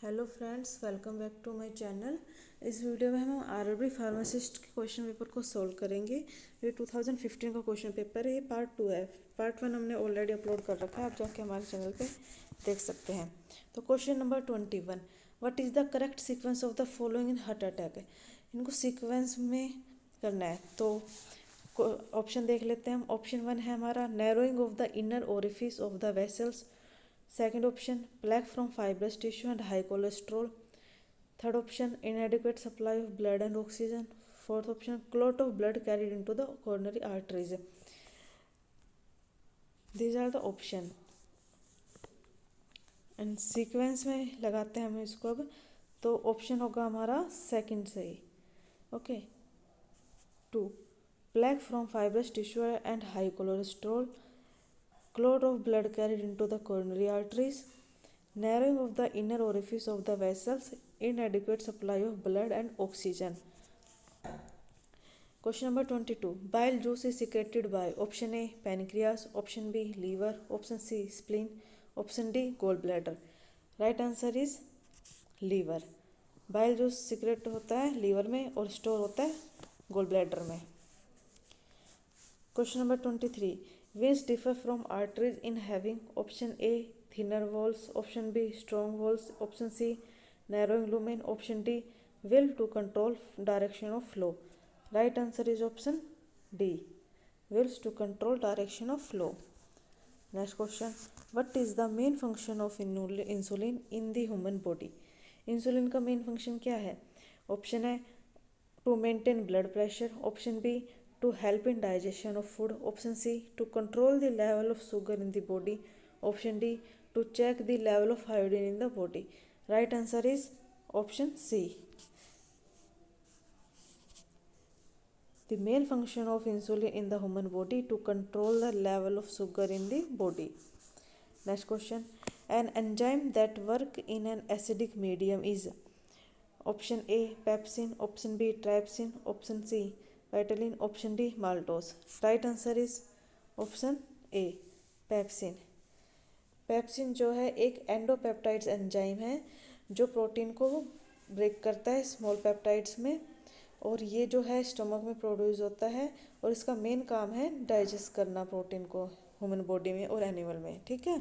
Hello friends, welcome back to my channel. इस video में हम आरआरबी फार्मासिस्ट के क्वेश्चन पेपर को सॉल्व करेंगे। ये 2015 का क्वेश्चन पेपर है। ये पार्ट 2 है। पार्ट 1 हमने ऑलरेडी अपलोड कर रखा है, आप जाके हमारे चैनल पे देख सकते हैं। तो question number 21, what is the correct sequence of the following in heart attack. इनको सीक्वेंस में करना है, तो ऑप्शन देख लेते हैं हम। ऑप्शन 1 है हमारा narrowing of the inner orifice of the vessels. Second option, plaque from fibrous tissue and high cholesterol. Third option, inadequate supply of blood and oxygen. Fourth option, clot of blood carried into the coronary arteries. These are the option. And sequence में लगाते हैं हम इसको अब। तो option होगा हमारा second सही। Okay. 2, plaque from fibrous tissue and high cholesterol. Clot of blood carried into the coronary arteries. Narrowing of the inner orifice of the vessels, inadequate supply of blood and oxygen. Question number 22. Bile juice is secreted by option A pancreas, option B liver, option C spleen, option D gallbladder. Right answer is liver. Bile juice secrete होता है liver में और store होता है gall bladder में। Question number 23. Veins differ from arteries in having option A thinner walls, option B strong walls, option C narrowing lumen, option D will to control direction of flow. Right answer is option D, wills to control direction of flow. Next question, what is the main function of insulin in the human body? Insulin का main function क्या है? Option A to maintain blood pressure, option B to help in digestion of food, option C to control the level of sugar in the body, option D to check the level of iodine in the body. Right answer is option C. The main function of insulin in the human body to control the level of sugar in the body. Next question, an enzyme that work in an acidic medium is option A pepsin, option B trypsin, option C Vitamin, option D maltose. Right answer is option A pepsin. Pepsin जो है एक एंडोपेप्टाइड्स enzyme है जो protein को break करता है small peptides में, और ये जो है स्टमक में प्रोड्यूस होता है और इसका मेन काम है डाइजेस्ट करना प्रोटीन को ह्यूमन बॉडी में और एनिमल में। ठीक है।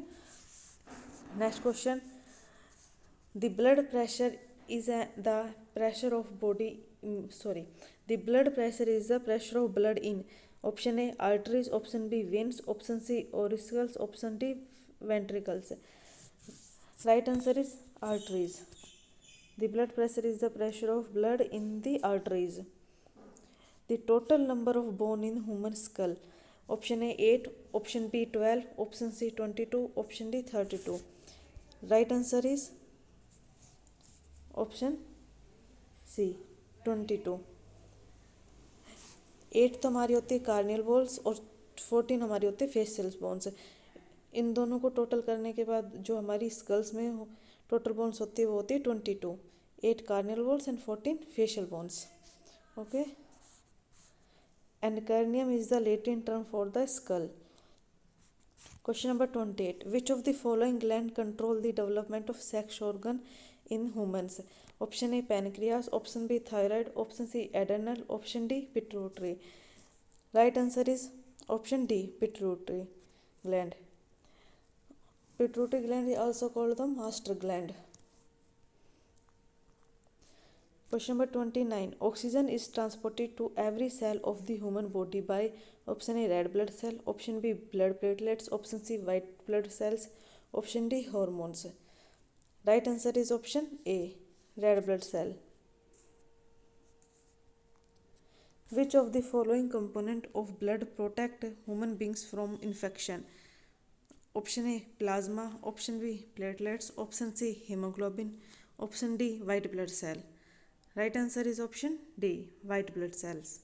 Next question, the blood pressure is the pressure of body the blood pressure is the pressure of blood in option A arteries, option B veins, option C auricles, option D ventricles. Right answer is arteries. The blood pressure is the pressure of blood in the arteries. The total number of bone in human skull, option A 8, option B 12, option C 22, option D 32. Right answer is option C 22। 8 तो हमारी होती है corneal bones और 14 हमारी होती है facial bones. इन दोनों को टोटल करने के बाद जो हमारी स्कल्स में टोटल बोन्स होती है वो होती है 22। 8 cranial bones and 14 facial bones. Okay. And cranium is the Latin term for the skull. Question number 28, which of the following gland control the development of sex organ in humans? Option A pancreas, option B thyroid, option C adrenal, option D pituitary. Right answer is option D pituitary gland. Pituitary gland is also called the master gland. Question number 29, oxygen is transported to every cell of the human body by option A red blood cell, option B blood platelets, option C white blood cells, option D hormones. Right answer is option A red blood cell. Which of the following component of blood protect human beings from infection? Option A plasma, option B platelets, option C hemoglobin, option D white blood cell. Right answer is option D white blood cells.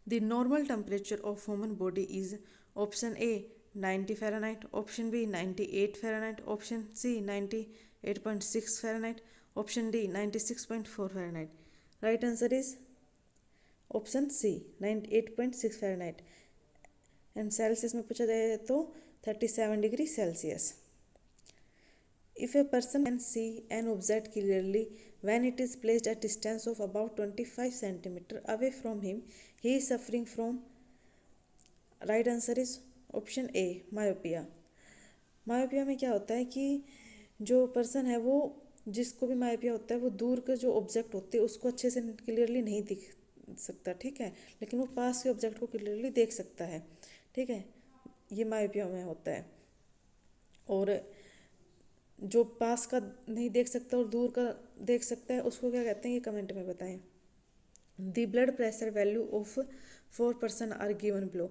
The normal temperature of human body is option A 90 Fahrenheit, option B 98 Fahrenheit, option C 98.6 Fahrenheit, option D 96.4 Fahrenheit. Right answer is option C 98.6 Fahrenheit. And Celsius में पूछा जाए तो 37 degree Celsius. If a person can see an object clearly when it is placed at distance of about 25 centimeter away from him, he is suffering from, right answer is option A, myopia. Myopia में क्या होता है कि जो person है वो, जिसको भी मायोपिया होता है वो दूर के जो ऑब्जेक्ट होते हैं उसको अच्छे से क्लियरली नहीं दिख सकता, ठीक है, लेकिन वो पास के ऑब्जेक्ट को क्लियरली देख सकता है, ठीक है, ये मायोपिया में होता है। और जो पास का नहीं देख सकता और दूर का देख सकता है उसको क्या कहते हैं, ये कमेंट में बताएं। The blood pressure value of 4 person are given below.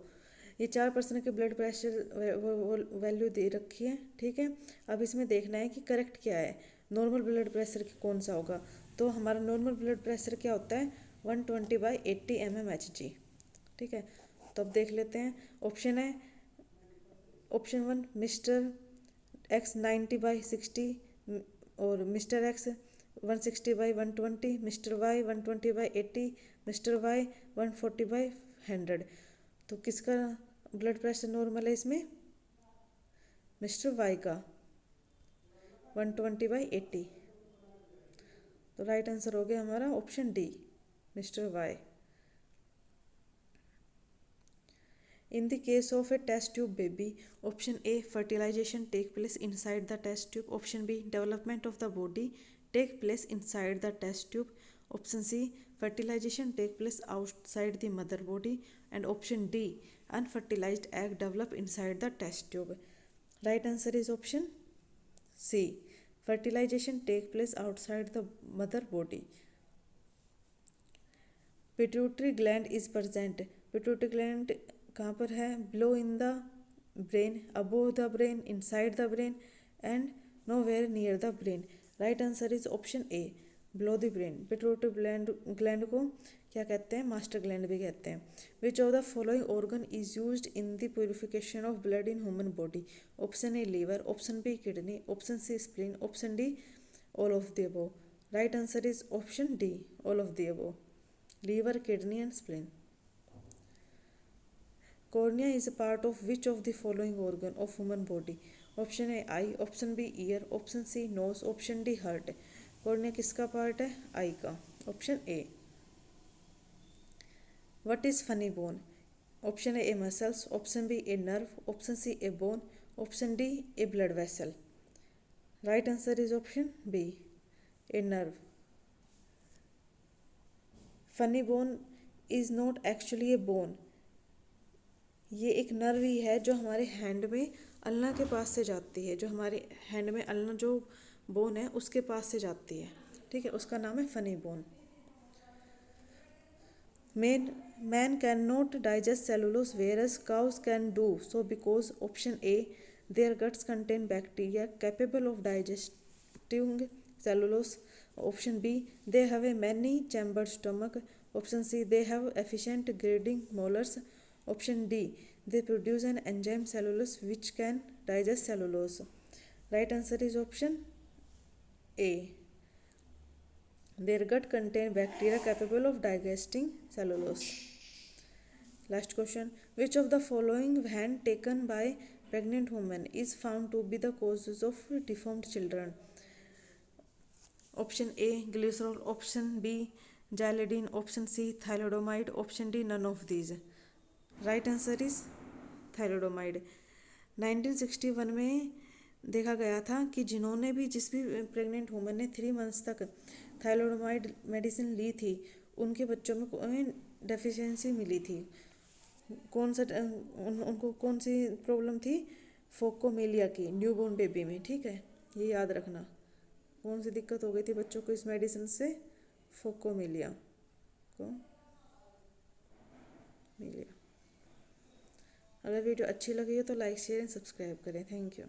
ये 4 पर्सन के ब्लड प्रेशर वैल्यू दे रखी है, ठीक है। अब इसमें देखना है कि करेक्ट क्या है, नॉर्मल ब्लड प्रेशर कौन सा होगा। तो हमारा नॉर्मल ब्लड प्रेशर क्या होता है, 120/80 mmHg, ठीक है। तो अब देख लेते हैं, ऑप्शन है ऑप्शन 1 मिस्टर एक्स 90/60 और mister X 160/120, mister Y 120/80, mister Y 140/100। तो किसका ब्लड प्रेशर नॉर्मल है इसमें, मिस्टर वाई का 120/80। तो राइट आंसर हो गया हमारा option D, mister Y. In the case of a test tube baby, option A, fertilization take place inside the test tube. Option B, development of the body take place inside the test tube. Option C, fertilization take place outside the mother body. And option D, unfertilized egg develop inside the test tube. Right answer is option C, fertilization take place outside the mother body. Pituitary gland is present. Pituitary gland कहाँ पर है, below in the brain, above the brain, inside the brain and nowhere near the brain. Right answer is option A, below the brain. Pituitary gland को क्या कहते हैं, master gland भी कहते हैं। Which of the following organ is used in the purification of blood in human body. Option A liver, option B kidney, option C spleen, option D all of the above. Right answer is option D, all of the above, liver, kidney and spleen. Cornea is a part of which of the following organ of human body? Option A eye, option B ear, option C nose, option D heart। Cornea किसका part है, आई का, option A. What is funny bone? Option A muscles, option B a nerve, option C a bone, option D a blood vessel। Right answer is option B, a nerve। Funny bone is not actually a bone। ये एक nerve ही है जो हमारे hand में ulna के पास से जाती है, जो हमारे हैंड में अल्ना जो बोन है उसके पास से जाती है, ठीक है, उसका नाम है funny bone. Man can not digest cellulose whereas cows can do so because option A their guts contain bacteria capable of digesting cellulose, option B they have a many chambered stomach, option C they have efficient grinding molars, option D they produce an enzyme cellulose which can digest cellulose। right answer is option A, their gut contain bacteria capable of digesting cellulose। last question, which of the following when taken by pregnant woman is found to be the causes of deformed children? option A glycerol, option B xylidine, option C thalidomide, option D none of these। Right answer is thalidomide. 1961 में देखा गया था कि जिन्होंने भी जिस भी pregnant woman ने 3 मंथ्स तक थायरोडोमाइड मेडिसिन ली थी उनके बच्चों में डेफिशिएंसी मिली थी। कौन सा उनको कौन सी प्रॉब्लम थी, फोकोमेलिया की, न्यूबॉर्न बेबी में, ठीक है, ये याद रखना। कौन सी दिक्कत हो गई थी बच्चों को इस मेडिसिन से, फोकोमेलिया को मिलिया। अगर वीडियो अच्छी लगी हो तो लाइक शेयर एंड सब्सक्राइब करें। Thank you.